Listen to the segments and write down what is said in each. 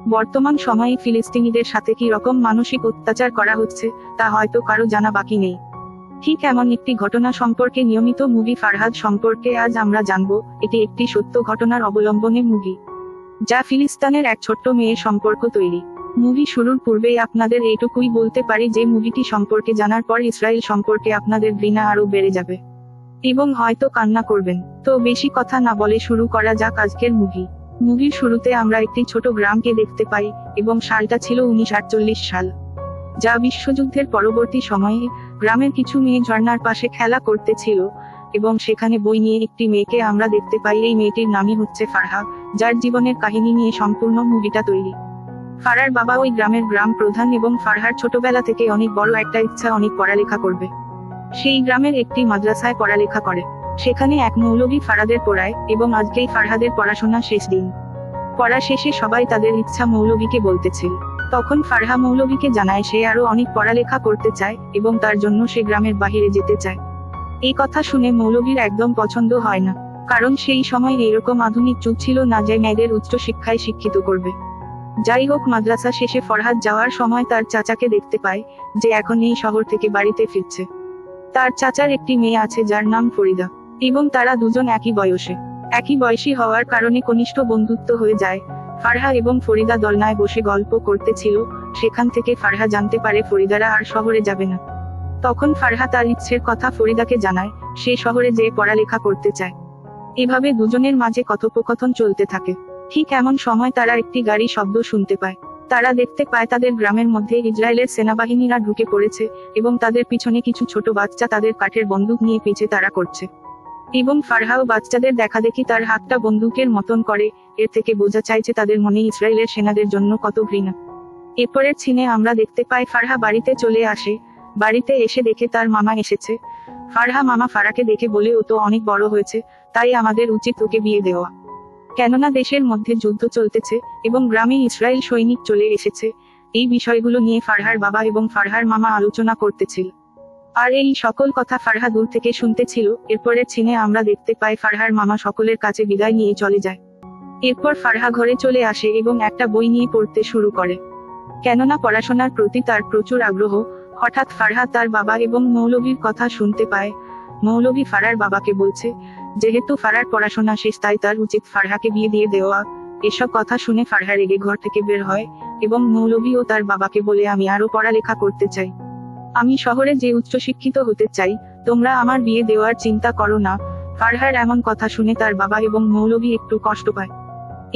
বর্তমান সময়ে ফিলিস্তিনিদের সাথে কি রকম মানসিক অত্যাচার করা হচ্ছে তা হয়তো কারো জানা বাকি নেই। ঠিক এমন একটি ঘটনা সম্পর্কে নিয়মিত মুভি ফারহাদ সম্পর্কে আজ আমরা জানব। এটি একটি সত্য ঘটনার অবলম্বনে মুভি, যা ফিলিস্তিনের এক ছোট্ট মেয়ের সম্পর্ক তৈরি। মুভি শুরুর পূর্বেই আপনাদের এইটুকুই বলতে পারি যে মুভিটি সম্পর্কে জানার পর ইসরায়েল সম্পর্কে আপনাদের ঘৃণা আরো বেড়ে যাবে এবং হয়তো কান্না করবেন। তো বেশি কথা না বলে শুরু করা যাক আজকের মুভির শুরুতে আমরা একটি ছোট গ্রামকে দেখতে পাই এবং সালটা ছিল 1948 সাল, যা বিশ্বযুদ্ধের পরবর্তী সময়ে। গ্রামের কিছু মেয়ে ঝর্ণার পাশে খেলা করতেছিল এবং সেখানে বই নিয়ে একটি মেয়েকে আমরা দেখতে পাই। এই মেয়েটির নামই হচ্ছে ফারহা, যার জীবনের কাহিনী নিয়ে সম্পূর্ণ মুভিটা তৈরি। ফারহার বাবা ওই গ্রামের গ্রাম প্রধান এবং ফারহার ছোটবেলা থেকে অনেক বড় একটা ইচ্ছা, অনেক পড়ালেখা করবে। সেই গ্রামের একটি মাদ্রাসায় পড়ালেখা করে, সেখানে এক মৌলভী ফারহাদের পড়ায় এবং আজকেই ফারহাদের পড়াশোনা শেষ দিন। পড়া শেষে সবাই তাদের ইচ্ছা মৌলভীকে বলতেছিল। তখন ফারহা মৌলভীকে জানায় সে আরো অনেক পড়ালেখা করতে চায় এবং তার জন্য সে গ্রামের বাহিরে যেতে চায়। এই কথা শুনে মৌলভীর একদম পছন্দ হয় না, কারণ সেই সময় এরকম আধুনিক যুগ ছিল না যে মেয়েদের উচ্চ শিক্ষায় শিক্ষিত করবে। যাই হোক, মাদ্রাসা শেষে ফরহাদ যাওয়ার সময় তার চাচাকে দেখতে পায়, যে এখন এই শহর থেকে বাড়িতে ফিরছে। তার চাচার একটি মেয়ে আছে যার নাম ফরিদা, এবং তারা দুজন একই বয়সী হওয়ার কারণে ঘনিষ্ঠ বন্ধুত্ব হয়ে যায়। ফারহা এবং ফরিদা দোলনায় বসে গল্প করতেছিল, সেখান থেকে ফারহা জানতে পারে ফরিদারা আর শহরে যাবে না। তখন ফারহা তার ইচ্ছের কথা ফরিদাকে জানায়, সে শহরে যেয়ে পড়ালেখা করতে চায়। এভাবে দুজনের মাঝে কথোপকথন চলতে থাকে। ঠিক এমন সময় তারা একটি গাড়ি শব্দ শুনতে পায়। তারা দেখতে পায় তাদের গ্রামের মধ্যে ইসরায়েলের সেনাবাহিনীরা ঢুকে পড়েছে এবং তাদের পিছনে কিছু ছোট বাচ্চা তাদের কাঠের বন্দুক নিয়ে পিছে তাড়া করছে। এবং ফারহাও বাচ্চাদের দেখাদেখি তার হাতটা বন্দুকের মতন করে। এর থেকে বোঝা চাইছে তাদের মনে ইসরায়েলের সেনাদের জন্য কত ঘৃণা। এরপরের সিনে আমরা দেখতে পাই ফারহা বাড়িতে চলে আসে। বাড়িতে এসে দেখে তার মামা এসেছে। ফারহা মামা ফারাকে দেখে বলে, ও তো অনেক বড় হয়েছে, তাই আমাদের উচিত ওকে বিয়ে দেওয়া। কেননা দেশের মধ্যে যুদ্ধ চলতেছে এবং গ্রামে ইসরায়েল সৈনিক চলে এসেছে। এই বিষয়গুলো নিয়ে ফারহার বাবা এবং ফারহার মামা আলোচনা করতেছিল, আর এই সকল কথা ফারহা দূর থেকে শুনতেছিল। এরপরের সিনে আমরা দেখতে পাই ফারহার মামা সকলের কাছে বিদায় নিয়ে চলে যায়। এরপর ফারহা ঘরে চলে আসে এবং একটা বই নিয়ে পড়তে শুরু করে, কেননা পড়াশোনার প্রতি তার প্রচুর আগ্রহ। হঠাৎ ফারহা তার বাবা এবং মৌলভীর কথা শুনতে পায়। মৌলভী ফারহার বাবাকে বলছে, যেহেতু ফারহার পড়াশোনা শেষ তাই তার উচিত ফারহাকে বিয়ে দিয়ে দেওয়া। এসব কথা শুনে ফারহা রেগে ঘর থেকে বের হয় এবং মৌলভী ও তার বাবাকে বলে, আমি আরো পড়ালেখা করতে চাই, আমি শহরে যে উচ্চশিক্ষিত হতে চাই, তোমরা আমার বিয়ে দেওয়ার চিন্তা করো না। ফারহার এমন কথা শুনে তার বাবা এবং মৌলভী একটু কষ্ট পায়।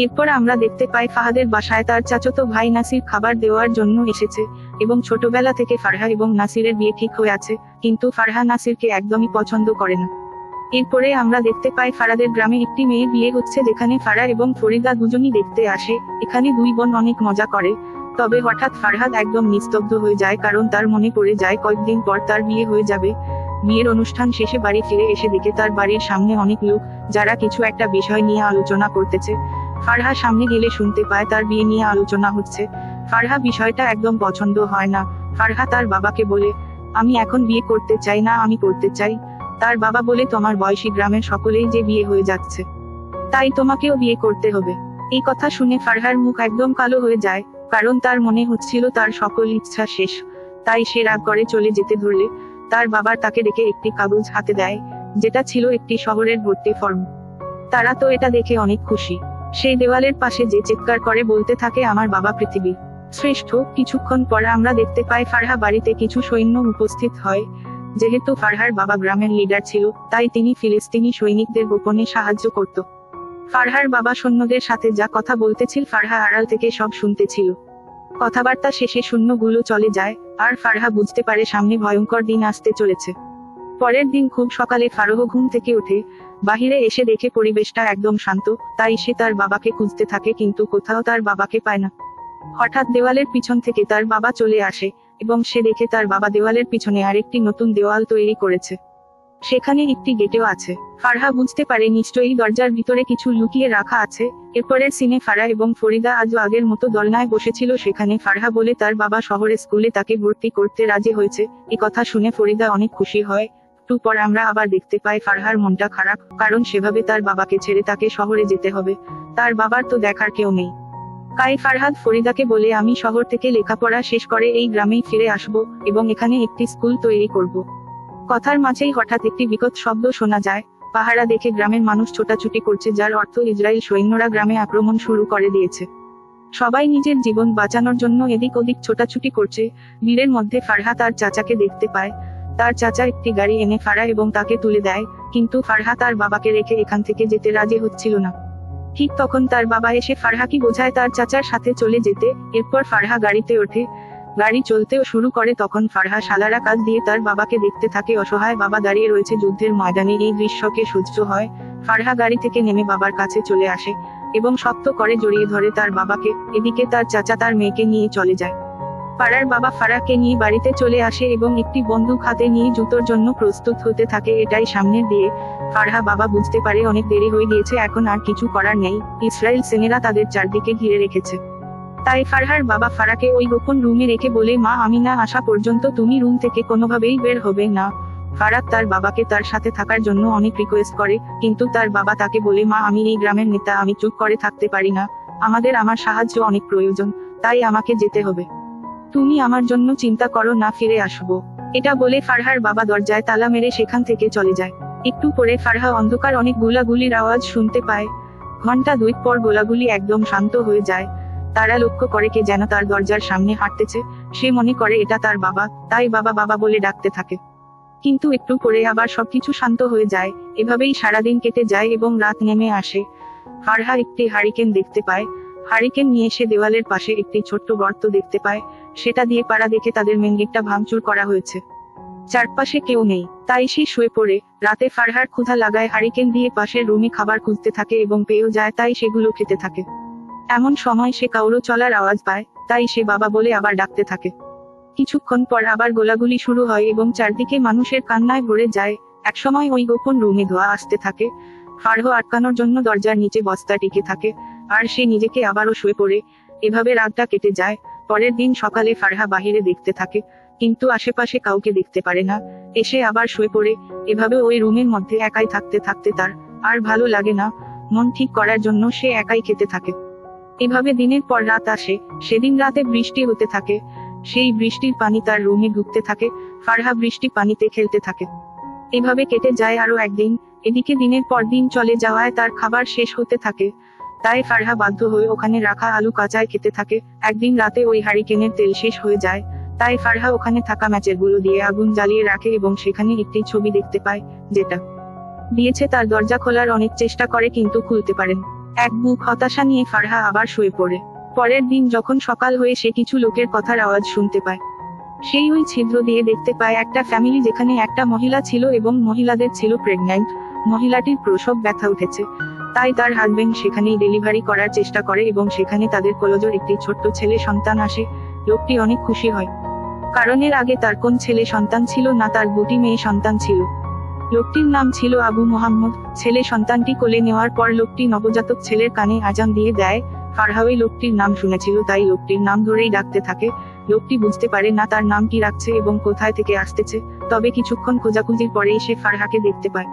এরপর আমরা দেখতে পাই ফাহাদের বাসায় তার চাচাতো ভাই নাসির খাবার দেওয়ার জন্য এসেছে এবং ছোটবেলা থেকে ফারহা এবং নাসিরের বিয়ে ঠিক হয়ে আছে, কিন্তু ফারহা নাসিরকে একদমই পছন্দ করে না। এরপরে আমরা দেখতে পাই ফারহাদের গ্রামে একটি মেয়ে বিয়ে হচ্ছে, যেখানে ফারহা এবং ফরিদা দুজনই দেখতে আসে। এখানে দুই বোন অনেক মজা করে। তবে হঠাৎ ফারহাদ একদম নিস্তব্ধ হয়ে যায়, কারণ তার মনে পড়ে যায় কয়েকদিন পর তার বিয়ে হয়ে যাবে। বিয়ের অনুষ্ঠান শেষে বাড়ি ফিরে এসে দেখে তার বাড়ির সামনে অনেক লোক, যারা কিছু একটা বিষয় নিয়ে আলোচনা করতেছে। ফারহা সামনে গেলে শুনতে পায় তার বিয়ে নিয়ে আলোচনা হচ্ছে। ফারহা বিষয়টা একদম পছন্দ হয় না। ফারহা তার বাবাকে বলে, আমি এখন বিয়ে করতে চাই না, আমি করতে চাই। তার বাবা বলে, তোমার বয়সী গ্রামের সকলেই যে বিয়ে হয়ে যাচ্ছে, তাই তোমাকেও বিয়ে করতে হবে। এই কথা শুনে ফারহার মুখ একদম কালো হয়ে যায়, কারণ তার মনে হচ্ছিল তার সকল ইচ্ছা শেষ। তাই সে রাগ করে চলে যেতে ধরলে তার বাবার তাকে ডেকে একটি কাগজ হাতে দেয়, যেটা ছিল একটি শহরের ভর্তি ফর্ম। তারা তো এটা দেখে অনেক খুশি। সেই দেওয়ালের পাশে যে চিৎকার করে বলতে থাকে, আমার বাবা পৃথিবীর শ্রেষ্ঠ। কিছুক্ষণ পর আমরা দেখতে পাই ফারহা বাড়িতে কিছু সৈন্য উপস্থিত হয়। যেহেতু ফারহার বাবা গ্রামের লিডার ছিল, তাই তিনি ফিলিস্তিনি সৈনিকদের গোপনে সাহায্য করত। ফারহার বাবা সৈন্যদের সাথে যা কথা বলতেছিল ফারহা আড়াল থেকে সব শুনতেছিল। কথাবার্তা শেষে সৈন্যগুলো চলে যায়, আর ফারহা বুঝতে পারে সামনে ভয়ঙ্কর দিন আসতে চলেছে। পরের দিন খুব সকালে ফারহা ঘুম থেকে উঠে বাহিরে এসে দেখে পরিবেশটা একদম শান্ত। তাই সে তার বাবাকে খুঁজতে থাকে, কিন্তু কোথাও তার বাবাকে পায় না। হঠাৎ দেওয়ালের পিছন থেকে তার বাবা চলে আসে এবং সে দেখে তার বাবা দেওয়ালের পিছনে আরেকটি নতুন দেওয়াল তৈরি করেছে, সেখানে একটি গেটও আছে। ফারহা বুঝতে পারে নিশ্চয়ই দরজার ভিতরে কিছু লুকিয়ে রাখা আছে। এরপরের সিনে ফারহা এবং ফরিদা আজও আগের মতো দোলনায় বসেছিল। সেখানে ফারহা বলে তার বাবা শহরে স্কুলে তাকে ভর্তি করতে রাজি হয়েছে। এই কথা শুনে ফরিদা অনেক খুশি হয়। একটু পর আমরা আবার দেখতে পাই ফারহার মনটা খারাপ, কারণ সেভাবে তার বাবাকে ছেড়ে তাকে শহরে যেতে হবে। তার বাবার তো দেখার কেউ নেই, কাই ফারহাদ ফরিদাকে বলে আমি শহর থেকে লেখাপড়া শেষ করে এই গ্রামেই ফিরে আসব এবং এখানে একটি স্কুল তৈরি করব। কথার মাঝেই হঠাৎ একটি বিকট শব্দ শোনা যায়। পাহারা দেখে গ্রামের মানুষ ছোটাছুটি করছে, যার অর্থ ইসরায়েল সৈন্যরা গ্রামে আক্রমণ শুরু করে দিয়েছে। সবাই নিজের জীবন বাঁচানোর জন্য এদিক ওদিক ছোটাছুটি করছে। ভিড়ের মধ্যে ফারহা তার চাচাকে দেখতে পায়। তার চাচা একটি গাড়ি এনে ফারা এবং তাকে তুলে দেয়, কিন্তু ফারহা তার বাবাকে রেখে এখান থেকে যেতে রাজি হচ্ছিল না। ঠিক তখন তার বাবা এসে ফারহাকে বোঝায় তার চাচার সাথে চলে যেতে। এরপর ফারহা গাড়িতে ওঠে। গাড়ি চলতেও শুরু করে। তখন ফারহা সালারা কাজ দিয়ে তার বাবাকে দেখতে থাকে। অসহায় বাবা দাঁড়িয়ে রয়েছে যুদ্ধের ময়দানে। এই দৃশ্যকে সহ্য হয়। ফারহা গাড়ি থেকে নেমে বাবার কাছে চলে আসে এবং শক্ত করে জড়িয়ে ধরে তার বাবাকে। এদিকে তার চাচা তার মেয়েকে নিয়ে চলে যায়। পাড়ার বাবা ফারাকে নিয়ে বাড়িতে চলে আসে এবং একটি বন্দুক হাতে নিয়ে যুদ্ধের জন্য প্রস্তুত হতে থাকে। এটাই সামনের দিয়ে ফারহা বাবা বুঝতে পারে অনেক দেরি হয়ে গিয়েছে, এখন আর কিছু করার নেই। ইসরায়েল সেনারা তাদের চারদিকে ঘিরে রেখেছে। তাই ফারহার বাবা ফারাকে ওই গোপন রুমে রেখে বলে, মা আমি না আসা পর্যন্ত তুমি রুম থেকে কোনোভাবেই বের হবে না। ফারাক তার বাবাকে তার সাথে থাকার জন্য অনেক রিকোয়েস্ট করে, কিন্তু তার বাবা তাকে বলে, মা আমি এই গ্রামের নেতা, আমি চুপ করে থাকতে পারি না। আমার সাহায্য অনেক প্রয়োজন, তাই আমাকে যেতে হবে। তুমি আমার জন্য চিন্তা করো না, ফিরে আসবো। এটা বলে ফারহার বাবা দরজায় তালা মেরে সেখান থেকে চলে যায়। একটু পরে ফারহা অন্ধকার অনেক গোলাগুলির আওয়াজ শুনতে পায়। ঘন্টা 2 পর গোলাগুলি একদম শান্ত হয়ে যায়। তারা লক্ষ্য করে কে যেন তার দরজার সামনে হাঁটতেছে। সে মনে করে এটা তার বাবা, তাই বাবা বাবা বলে ডাকতে থাকে। কিন্তু একটু পরে আবার সবকিছু শান্ত হয়ে যায়। এভাবেই সারাদিন কেটে যায় এবং রাত নেমে আসে। ফারহা একটি হারিকেন দেখতে পায়। হারিকেন নিয়ে সে দেওয়ালের পাশে একটি ছোট্ট গর্ত দেখতে পায়। সেটা দিয়ে পাড়া দেখে তাদের মেন গেটটা ভাঙচুর করা হয়েছে। চারপাশে কেউ নেই, তাই সে শুয়ে পড়ে। রাতে ফারহার ক্ষুধা লাগায় হারিকেন দিয়ে পাশের রুমে খাবার খুঁজতে থাকে এবং পেয়েও যায়, তাই সেগুলো খেতে থাকে। এমন সময় সে কাউরো চলার আওয়াজ পায়, তাই সে বাবা বলে আবার ডাকতে থাকে। কিছুক্ষণ পর আবার গোলাগুলি শুরু হয় এবং চারদিকে মানুষের কান্নায় ভরে যায়। একসময় ওই গোপন রুমে ধোঁয়া আসতে থাকে। ফারহা আটকানোর জন্য দরজার নিচে বস্তা টিকে থাকে, আর সে নিজেকে আবারও শুয়ে পড়ে। এভাবে রাতটা কেটে যায়। পরের দিন সকালে ফারহা বাহিরে দেখতে থাকে, কিন্তু আশেপাশে কাউকে দেখতে পারে না। এসে আবার শুয়ে পড়ে। এভাবে ওই রুমের মধ্যে একাই থাকতে থাকতে তার আর ভালো লাগে না। মন ঠিক করার জন্য সে একাই খেতে থাকে। এভাবে দিনের পর রাত আসে। সেদিন রাতে বৃষ্টি হতে থাকে। সেই বৃষ্টির পানি তার রুমে ঢুকতে থাকে। ফারহা বৃষ্টি পানিতে খেলতে থাকে। এভাবে কেটে যায় আরো একদিন। এদিকে দিনের পর দিন চলে যাওয়ায় তার খাবার শেষ হতে থাকে। তাই ফারহা বাধ্য হয়ে ওখানে রাখা আলু কাঁচায় খেতে থাকে। একদিন রাতে ওই হারিকেনের তেল শেষ হয়ে যায়, তাই ফারহা ওখানে থাকা ম্যাচের গুলো দিয়ে আগুন জ্বালিয়ে রাখে এবং সেখানে একটি ছবি দেখতে পায়, যেটা দিয়েছে। তার দরজা খোলার অনেক চেষ্টা করে, কিন্তু খুলতে পারেন। এক বুক হতাশা নিয়ে ফারহা আবার শুয়ে পড়ে। পরের দিন যখন সকাল হয়ে সে কিছু লোকের কথার আওয়াজ শুনতে পায়। সেই ওই ছিদ্র দিয়ে দেখতে পায় একটা ফ্যামিলি, যেখানে একটা মহিলা ছিল এবং মহিলাদের ছিল প্রেগন্যান্ট। মহিলাটির প্রসব ব্যথা উঠেছে, তাই তার হাজবেন্ড সেখানেই ডেলিভারি করার চেষ্টা করে এবং সেখানে তাদের কোলজোর একটি ছোট্ট ছেলে সন্তান আসে। লোকটি অনেক খুশি হয়, কারণ এর আগে তার কোন ছেলে সন্তান ছিল না, তার 2টি মেয়ে সন্তান ছিল। লোকটির নাম ছিল আবু মোহাম্মদ। ছেলে সন্তানটি কোলে নেওয়ার পর লোকটি নবজাতক ছেলের কানে আজান দিয়ে দেয়। ফারহা ওই লোকটির নাম শুনেছিল, তাই লোকটির নাম ধরেই ডাকতে থাকে। লোকটি বুঝতে পারে না তার নাম কি রাখছে এবং কোথায় থেকে আসতেছে। তবে কিছুক্ষণ খোঁজাখুঁজির পরেই সে ফারহাকে দেখতে পায়।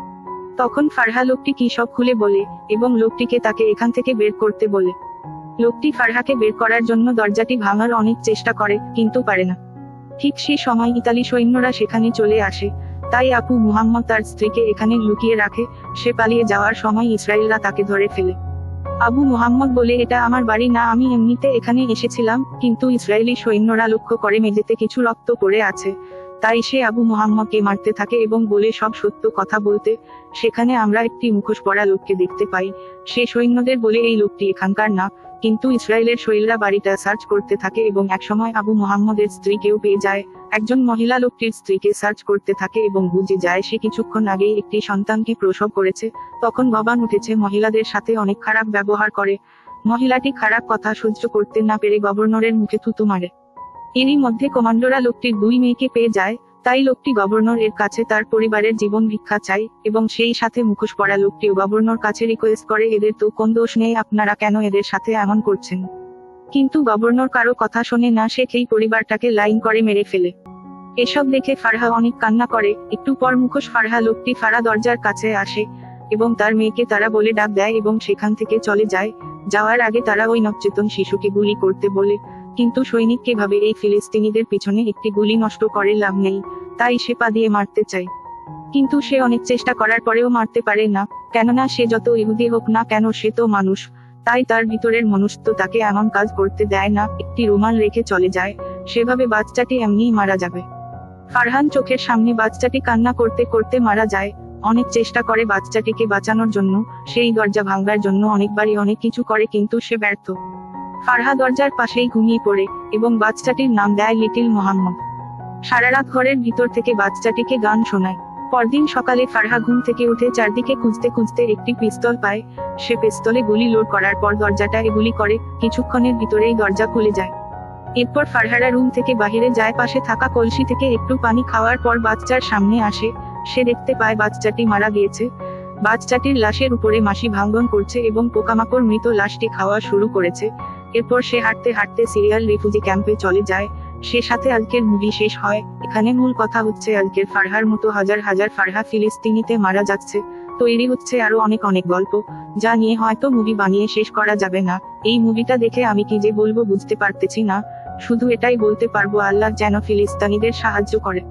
তখন ফারহা লোকটি কি সব খুলে বলে এবং লোকটিকে তাকে এখান থেকে বের করতে বলে। লোকটি ফারহাকে বের করার জন্য দরজাটি ভাঙার অনেক চেষ্টা করে, কিন্তু পারে না। ঠিক সেই সময় ইতালি সৈন্যরা সেখানে চলে আসে। তাই আবু মুহাম্মদ তার স্ত্রীকে এখানে লুকিয়ে রাখে। সে পালিয়ে যাওয়ার সময় ইসরায়েলরা তাকে ধরে ফেলে। আবু মুহাম্মদ বলে, এটা আমার বাড়ি না, আমি এমনিতে এখানে এসেছিলাম। কিন্তু ইসরায়েলি সৈন্যরা লক্ষ্য করে মেঝেতে কিছু রক্ত পড়ে আছে। তাই সে আবু মুহাম্মদকে মারতে থাকে এবং বলে সব সত্য কথা বলতে। সেখানে আমরা একটি মুখোশ পরা লোককে দেখতে পাই। সে সৈন্যদের বলে এই লোকটি এখানকার না। কিন্তু ইসরায়েলের সৈন্যরা বাড়িটা সার্চ করতে থাকে এবং একসময় আবু মুহাম্মদের স্ত্রীকেও পেয়ে যায়। একজন মহিলা লোকটির স্ত্রীকে সার্চ করতে থাকে এবং বুঝে যায় সে কিছুক্ষণ আগেই একটি সন্তানকে প্রসব করেছে। তখন ভবান উঠেছে, মহিলাদের সাথে অনেক খারাপ ব্যবহার করে। মহিলাটি খারাপ কথা সহ্য করতে না পেরে গভর্নরের মুখে থুতু মারে। এরই মধ্যে কমান্ডোরা লোকটির 2 মেয়েকে পেয়ে যায়। তাই লোকটি গভর্নর এর কাছে তার পরিবারের জীবন ভিক্ষা চায় এবং সেই সাথে মুখোশ পরা লোকটিও গভর্নর কাছে রিকোয়েস্ট করে, এদের তো কোন দোষ নেই, আপনারা কেন এদের সাথে এমন করছেন? কিন্তু গভর্নর কারো কথা শোনে না। সে সেই পরিবারটাকে লাইন করে মেরে ফেলে। এসব দেখে ফারহা অনেক কান্না করে। একটু পর মুখোশ ফারহা লোকটি ফারা দরজার কাছে আসে এবং তার মেয়েকে তারা বলে ডাক দেয় এবং সেখান থেকে চলে যায়। যাওয়ার আগে তারা ওই নবচেতন শিশুকে গুলি করতে বলে, কিন্তু সৈনিককে ভাবে এই ফিলিস্তিনিদের পিছনে একটি গুলি নষ্ট করে লাভ নেই, তাই সে পা দিয়ে মারতে চায়। কিন্তু সে অনেক চেষ্টা করার পরেও মারতে পারে না, কেননা সে যত ইহুদি হোক না কেন সে তো মানুষ, তাই তার ভিতরের মনুষ্যত্ব তাকে এমন কাজ করতে দেয় না, একটি রুমাল রেখে চলে যায়, সেভাবে বাচ্চাটি এমনিই মারা যাবে। ফারহান চোখের সামনে বাচ্চাটি কান্না করতে করতে মারা যায়। অনেক চেষ্টা করে বাচ্চাটিকে বাঁচানোর জন্য, সেই দরজা ভাঙবার জন্য অনেকবারই অনেক কিছু করে, কিন্তু সে ব্যর্থ। ফারহা দরজার পাশেই ঘুমিয়ে পড়ে এবং বাচ্চাটির নাম দেয় লিটিল মোহাম্মদ। সারারাত ঘরের ভিতর থেকে বাচ্চাটিকে গান শোনায়। পরদিন সকালে ফারহা ঘুম থেকে উঠে চারদিকে খুঁজতে খুঁজতে একটি পিস্তল পায়। সে পিস্তলে গুলি লোড করার পর দরজাটায় গুলি করে, কিছুক্ষণের ভিতরেই দরজা খুলে যায়। এরপর ফারহারা রুম থেকে বাহিরে যায়, পাশে থাকা কলসি থেকে একটু পানি খাওয়ার পর বাচ্চার সামনে আসে। সে দেখতে পায় বাচ্চাটি মারা গিয়েছে। বাচ্চাটির লাশের উপরে মাছি ভাঙ্গন করছে এবং পোকামাকড় মৃত লাশটি খাওয়া শুরু করেছে। এরপর সে হাঁটতে হাঁটতে সিরিয়াল রিফিউজি ক্যাম্পে চলে যায়। সে সাথে আজকের মুভি শেষ হয়। এখানে মূল কথা হচ্ছে আজকের ফারহার মতো হাজার হাজার ফারহা ফিলিস্তিনিতে মারা যাচ্ছে। তৈরি হচ্ছে আরো অনেক অনেক গল্প, যা নিয়ে হয়তো মুভি বানিয়ে শেষ করা যাবে না। এই মুভিটা দেখে আমি কি যে বলবো বুঝতে পারতেছি না, শুধু এটাই বলতে পারবো আল্লাহ যেন ফিলিস্তিনিদের সাহায্য করে।